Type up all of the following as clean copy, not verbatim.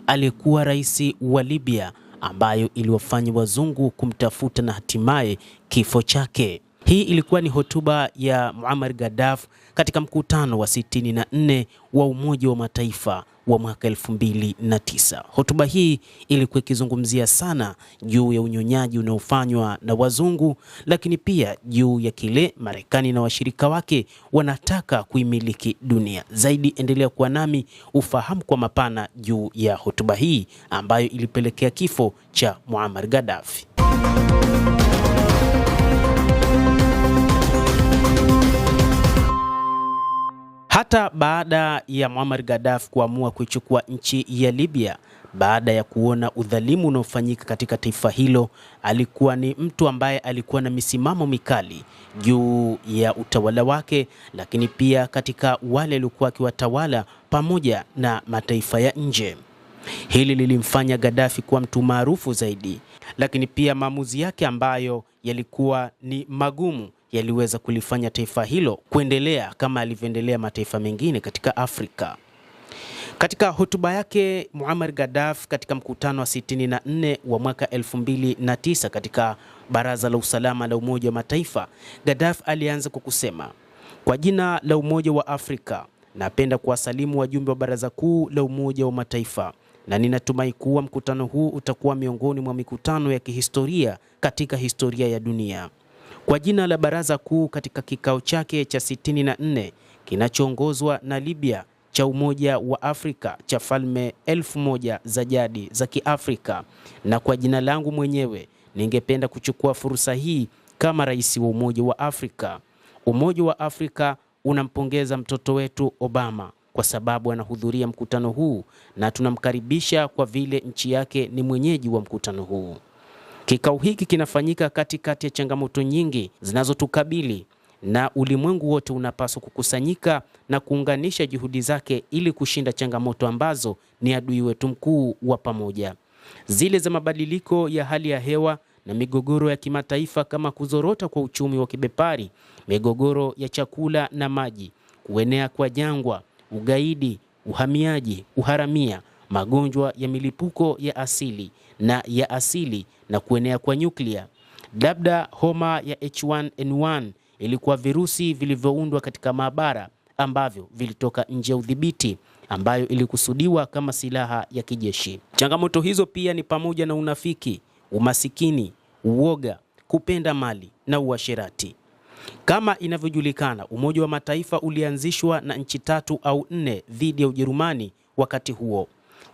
aliyekuwa rais wa Libya, ambayo iliwafanya wazungu kumtafuta na hatimaye kifo chake. Hii ilikuwa ni hotuba ya Muammar Gaddafi katika mkutano wa 64 wa Umoja wa Mataifa wa mwaka 2009. Hotuba hii ilikuwa ikizungumzia sana juu ya unyonyaji unaofanywa na wazungu, lakini pia juu ya kile Marekani na washirika wake wanataka kuimiliki dunia. Zaidi endelea kuwa nami ufahamu kwa mapana juu ya hotuba hii ambayo ilipelekea kifo cha Muammar Gaddafi. Hata baada ya Muammar Gaddafi kuamua kuichukua nchi ya Libya, baada ya kuona udhalimu unaofanyika katika taifa hilo, alikuwa ni mtu ambaye alikuwa na misimamo mikali juu ya utawala wake, lakini pia katika wale waliokuwa akiwatawala pamoja na mataifa ya nje. Hili lilimfanya Gaddafi kuwa mtu maarufu zaidi, lakini pia maamuzi yake ambayo yalikuwa ni magumu yaliweza kulifanya taifa hilo kuendelea kama alivyoendelea mataifa mengine katika Afrika. Katika hotuba yake Muammar Gaddafi katika mkutano wa 64 wa mwaka 2009 katika Baraza la Usalama la Umoja wa Mataifa, Gaddafi alianza kwa kusema, kwa jina la Umoja wa Afrika, napenda kuwasalimu wajumbe wa Baraza Kuu la Umoja wa Mataifa, na ninatumai kuwa mkutano huu utakuwa miongoni mwa mikutano ya kihistoria katika historia ya dunia. Kwa jina la Baraza Kuu katika kikao chake cha 64 kinachoongozwa na Libya cha Umoja wa Afrika cha falme 1000 za jadi za Kiafrika, na kwa jina langu mwenyewe, ningependa kuchukua fursa hii kama rais wa Umoja wa Afrika. Umoja wa Afrika unampongeza mtoto wetu Obama kwa sababu anahudhuria mkutano huu, na tunamkaribisha kwa vile nchi yake ni mwenyeji wa mkutano huu. Kikao hiki kinafanyika katikati ya changamoto nyingi zinazotukabili, na ulimwengu wote unapaswa kukusanyika na kuunganisha juhudi zake ili kushinda changamoto ambazo ni adui wetu mkuu wa pamoja. Zile za mabadiliko ya hali ya hewa na migogoro ya kimataifa kama kuzorota kwa uchumi wa kibepari, migogoro ya chakula na maji, kuenea kwa jangwa, ugaidi, uhamiaji, uharamia, magonjwa ya milipuko ya asili na kuenea kwa nyuklia. Labda homa ya H1N1 ilikuwa virusi vilivyoundwa katika maabara ambavyo vilitoka nje ya udhibiti, ambayo ilikusudiwa kama silaha ya kijeshi. Changamoto hizo pia ni pamoja na unafiki, umasikini, uoga, kupenda mali na uasherati. Kama inavyojulikana, Umoja wa Mataifa ulianzishwa na nchi 3 au 4 dhidi ya Ujerumani. Wakati huo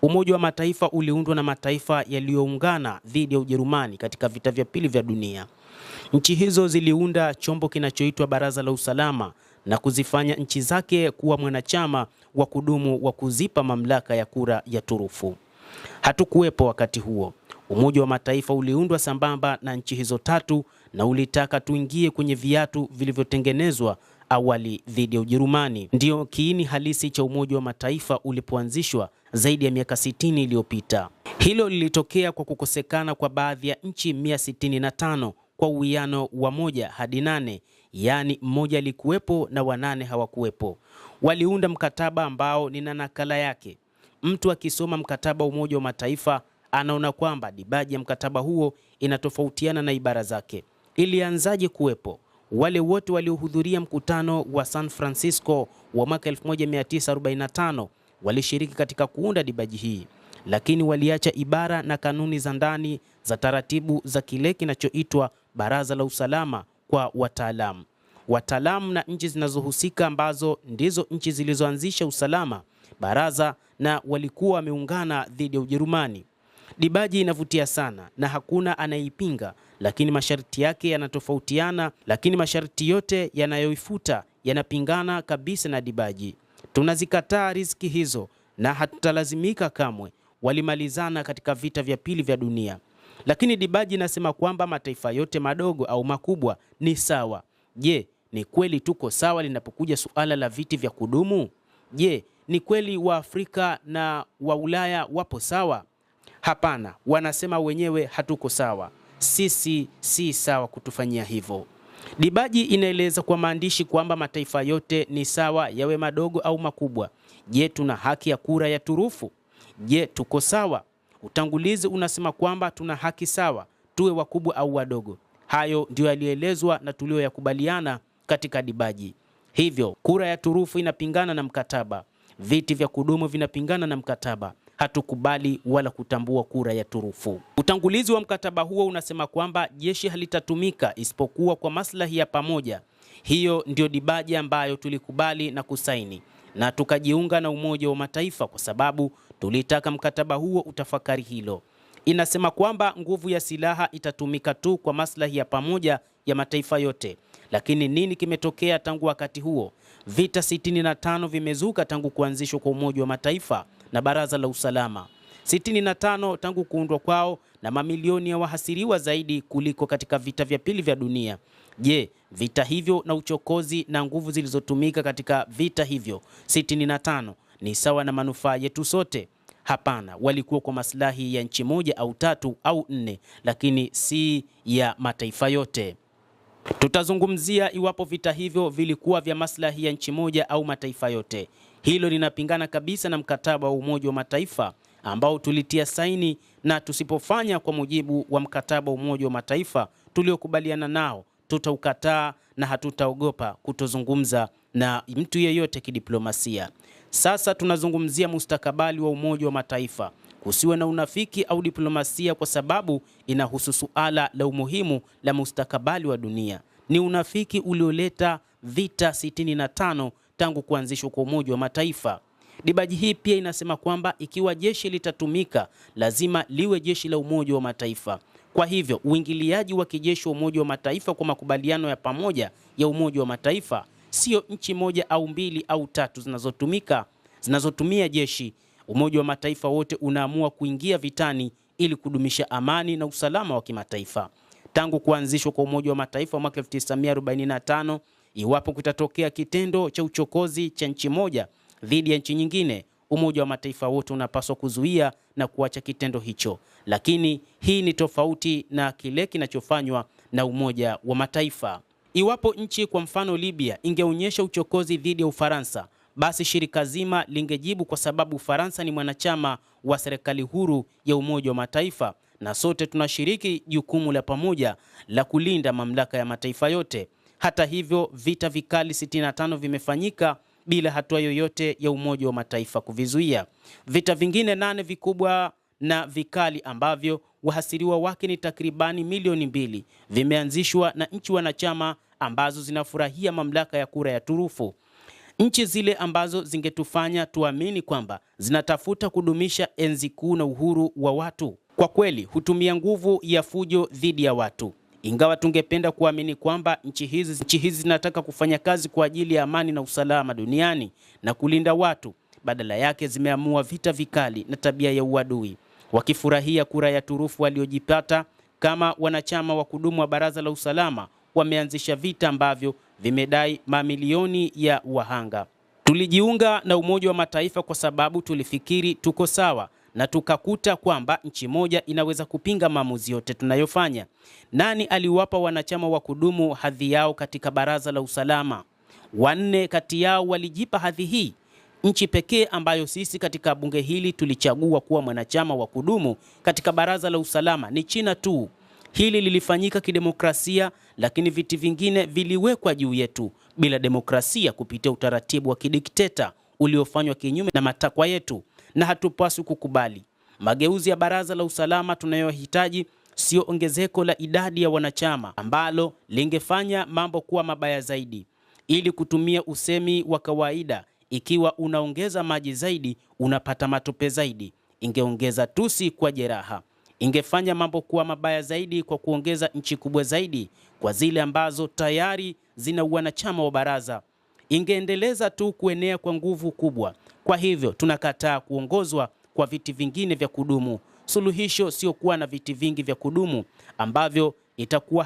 Umoja wa Mataifa uliundwa na mataifa yaliyoungana dhidi ya Ujerumani katika vita vya pili vya dunia. Nchi hizo ziliunda chombo kinachoitwa Baraza la Usalama na kuzifanya nchi zake kuwa mwanachama wa kudumu wa kuzipa mamlaka ya kura ya turufu. Hatukuwepo wakati huo. Umoja wa Mataifa uliundwa sambamba na nchi hizo 3 na ulitaka tuingie kwenye viatu vilivyotengenezwa awali dhidi ya Ujerumani. Ndio kiini halisi cha Umoja wa Mataifa ulipoanzishwa zaidi ya miaka 60 iliyopita. Hilo lilitokea kwa kukosekana kwa baadhi ya nchi 165 kwa uwiano wa 1:8, yaani mmoja alikuwepo na 8 hawakuwepo. Waliunda mkataba ambao nina nakala yake. Mtu akisoma mkataba wa Umoja wa Mataifa anaona kwamba dibaji ya mkataba huo inatofautiana na ibara zake. Ilianzaje kuwepo? Wale wote waliohudhuria mkutano wa San Francisco wa mwaka 1945 walishiriki katika kuunda dibaji hii, lakini waliacha ibara na kanuni za ndani za taratibu za kile kinachoitwa Baraza la Usalama kwa wataalamu na nchi zinazohusika, ambazo ndizo nchi zilizoanzisha usalama baraza, na walikuwa wameungana dhidi ya Ujerumani. Dibaji inavutia sana na hakuna anayeipinga, lakini masharti yake yanatofautiana, lakini masharti yote yanayoifuta yanapingana kabisa na dibaji. Tunazikataa riziki hizo na hatutalazimika kamwe. Walimalizana katika vita vya pili vya dunia. Lakini dibaji inasema kwamba mataifa yote madogo au makubwa ni sawa. Je, ni kweli tuko sawa linapokuja suala la viti vya kudumu? Je, ni kweli wa Afrika na wa Ulaya wapo sawa? Hapana, wanasema wenyewe hatuko sawa. Sisi si sawa kutufanyia hivyo. Dibaji inaeleza kwa maandishi kwamba mataifa yote ni sawa, yawe madogo au makubwa. Je, tuna haki ya kura ya turufu? Je, tuko sawa? Utangulizi unasema kwamba tuna haki sawa, tuwe wakubwa au wadogo. Hayo ndio yalielezwa na tulioyakubaliana katika dibaji. Hivyo kura ya turufu inapingana na mkataba, viti vya kudumu vinapingana na mkataba. Hatukubali wala kutambua kura ya turufu. Utangulizi wa mkataba huo unasema kwamba jeshi halitatumika isipokuwa kwa maslahi ya pamoja. Hiyo ndio dibaji ambayo tulikubali na kusaini, na tukajiunga na Umoja wa Mataifa kwa sababu tulitaka mkataba huo utafakari hilo. Inasema kwamba nguvu ya silaha itatumika tu kwa maslahi ya pamoja ya mataifa yote. Lakini nini kimetokea tangu wakati huo? Vita 65 vimezuka tangu kuanzishwa kwa Umoja wa Mataifa na Baraza la Usalama. 65 tangu kuundwa kwao, na mamilioni ya wahasiriwa zaidi kuliko katika vita vya pili vya dunia. Je, vita hivyo na uchokozi na nguvu zilizotumika katika vita hivyo 65 ni sawa na manufaa yetu sote? Hapana, walikuwa kwa maslahi ya nchi moja au tatu au nne, lakini si ya mataifa yote. Tutazungumzia iwapo vita hivyo vilikuwa vya maslahi ya nchi moja au mataifa yote. Hilo linapingana kabisa na mkataba wa Umoja wa Mataifa ambao tulitia saini, na tusipofanya kwa mujibu wa mkataba wa Umoja wa Mataifa tuliokubaliana nao, tutaukataa na hatutaogopa kutozungumza na mtu yeyote kidiplomasia. Sasa tunazungumzia mustakabali wa Umoja wa Mataifa. Kusiwe na unafiki au diplomasia, kwa sababu inahusu suala la umuhimu la mustakabali wa dunia. Ni unafiki ulioleta vita 65 tangu kuanzishwa kwa Umoja wa Mataifa. Dibaji hii pia inasema kwamba ikiwa jeshi litatumika, lazima liwe jeshi la Umoja wa Mataifa. Kwa hivyo uingiliaji wa kijeshi wa Umoja wa Mataifa kwa makubaliano ya pamoja ya Umoja wa Mataifa, sio nchi moja au mbili au tatu zinazotumia jeshi. Umoja wa Mataifa wote unaamua kuingia vitani ili kudumisha amani na usalama wa kimataifa. Tangu kuanzishwa kwa Umoja wa Mataifa mwaka 1945, iwapo kutatokea kitendo cha uchokozi cha nchi moja dhidi ya nchi nyingine, Umoja wa Mataifa wote unapaswa kuzuia na kuacha kitendo hicho. Lakini hii ni tofauti na kile kinachofanywa na Umoja wa Mataifa. Iwapo nchi kwa mfano Libya ingeonyesha uchokozi dhidi ya Ufaransa, basi shirika zima lingejibu, kwa sababu Ufaransa ni mwanachama wa serikali huru ya Umoja wa Mataifa, na sote tunashiriki jukumu la pamoja la kulinda mamlaka ya mataifa yote. Hata hivyo, vita vikali 65 vimefanyika bila hatua yoyote ya Umoja wa Mataifa kuvizuia. Vita vingine 8 vikubwa na vikali ambavyo wahasiriwa wake ni takribani milioni 2 vimeanzishwa na nchi wanachama ambazo zinafurahia mamlaka ya kura ya turufu. Nchi zile ambazo zingetufanya tuamini kwamba zinatafuta kudumisha enzi kuu na uhuru wa watu, kwa kweli hutumia nguvu ya fujo dhidi ya watu. Ingawa tungependa kuamini kwamba nchi hizi zinataka kufanya kazi kwa ajili ya amani na usalama duniani na kulinda watu, badala yake zimeamua vita vikali na tabia ya uadui, wakifurahia kura ya turufu waliojipata kama wanachama wa kudumu wa Baraza la Usalama. Wameanzisha vita ambavyo vimedai mamilioni ya wahanga. Tulijiunga na Umoja wa Mataifa kwa sababu tulifikiri tuko sawa, na tukakuta kwamba nchi moja inaweza kupinga maamuzi yote tunayofanya. Nani aliwapa wanachama wa kudumu hadhi yao katika Baraza la Usalama? 4 kati yao walijipa hadhi hii. Nchi pekee ambayo sisi katika bunge hili tulichagua kuwa mwanachama wa kudumu katika Baraza la Usalama ni China tu. Hili lilifanyika kidemokrasia, lakini viti vingine viliwekwa juu yetu bila demokrasia, kupitia utaratibu wa kidikteta uliofanywa kinyume na matakwa yetu, na hatupaswi kukubali. Mageuzi ya Baraza la Usalama tunayohitaji sio ongezeko la idadi ya wanachama ambalo lingefanya mambo kuwa mabaya zaidi. Ili kutumia usemi wa kawaida, ikiwa unaongeza maji zaidi unapata matope zaidi, ingeongeza tusi kwa jeraha. Ingefanya mambo kuwa mabaya zaidi kwa kuongeza nchi kubwa zaidi kwa zile ambazo tayari zina wanachama wa baraza. Ingeendeleza tu kuenea kwa nguvu kubwa. Kwa hivyo tunakataa kuongozwa kwa viti vingine vya kudumu. Suluhisho sio kuwa na viti vingi vya kudumu ambavyo itakuwa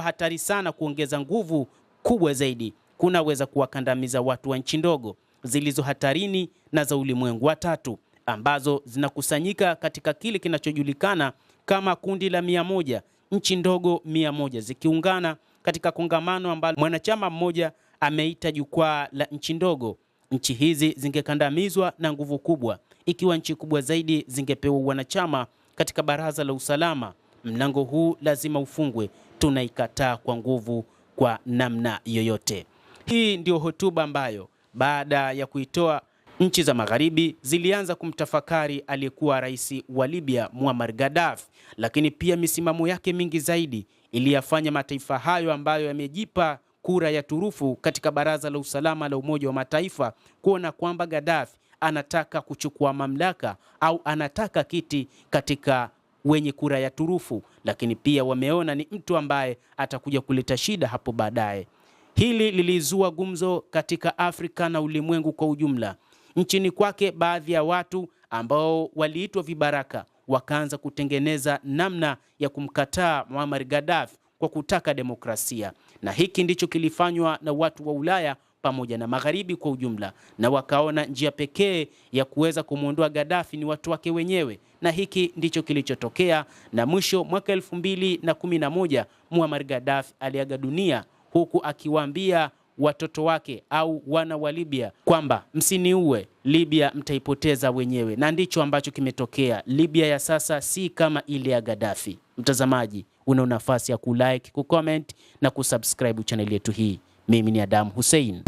hatari sana. Kuongeza nguvu kubwa zaidi kunaweza kuwakandamiza watu wa nchi ndogo zilizo hatarini na za ulimwengu wa tatu, ambazo zinakusanyika katika kile kinachojulikana kama kundi la 100, nchi ndogo 100 zikiungana katika kongamano ambalo mwanachama mmoja ameita jukwaa la nchi ndogo. Nchi hizi zingekandamizwa na nguvu kubwa. ikiwa nchi kubwa zaidi zingepewa wanachama katika Baraza la Usalama. Mlango huu lazima ufungwe, tunaikataa kwa nguvu kwa namna yoyote. Hii ndio hotuba ambayo baada ya kuitoa nchi za magharibi zilianza kumtafakari aliyekuwa rais wa Libya Muammar Gaddafi, lakini pia misimamo yake mingi zaidi iliyafanya mataifa hayo ambayo yamejipa kura ya turufu katika Baraza la Usalama la Umoja wa Mataifa kuona kwamba Gaddafi anataka kuchukua mamlaka au anataka kiti katika wenye kura ya turufu, lakini pia wameona ni mtu ambaye atakuja kuleta shida hapo baadaye. Hili lilizua gumzo katika Afrika na ulimwengu kwa ujumla. Nchini kwake baadhi ya watu ambao waliitwa vibaraka wakaanza kutengeneza namna ya kumkataa Muammar Gaddafi kwa kutaka demokrasia, na hiki ndicho kilifanywa na watu wa Ulaya pamoja na magharibi kwa ujumla, na wakaona njia pekee ya kuweza kumwondoa Gaddafi ni watu wake wenyewe, na hiki ndicho kilichotokea. Na mwisho mwaka 2011 Muammar Gaddafi aliaga dunia, huku akiwaambia watoto wake au wana wa Libya kwamba msiniue, Libya mtaipoteza wenyewe, na ndicho ambacho kimetokea. Libya ya sasa si kama ile ya Gaddafi. Mtazamaji, una nafasi ya kulike, kucomment na kusubscribe channel yetu hii. Mimi ni Adam Hussein.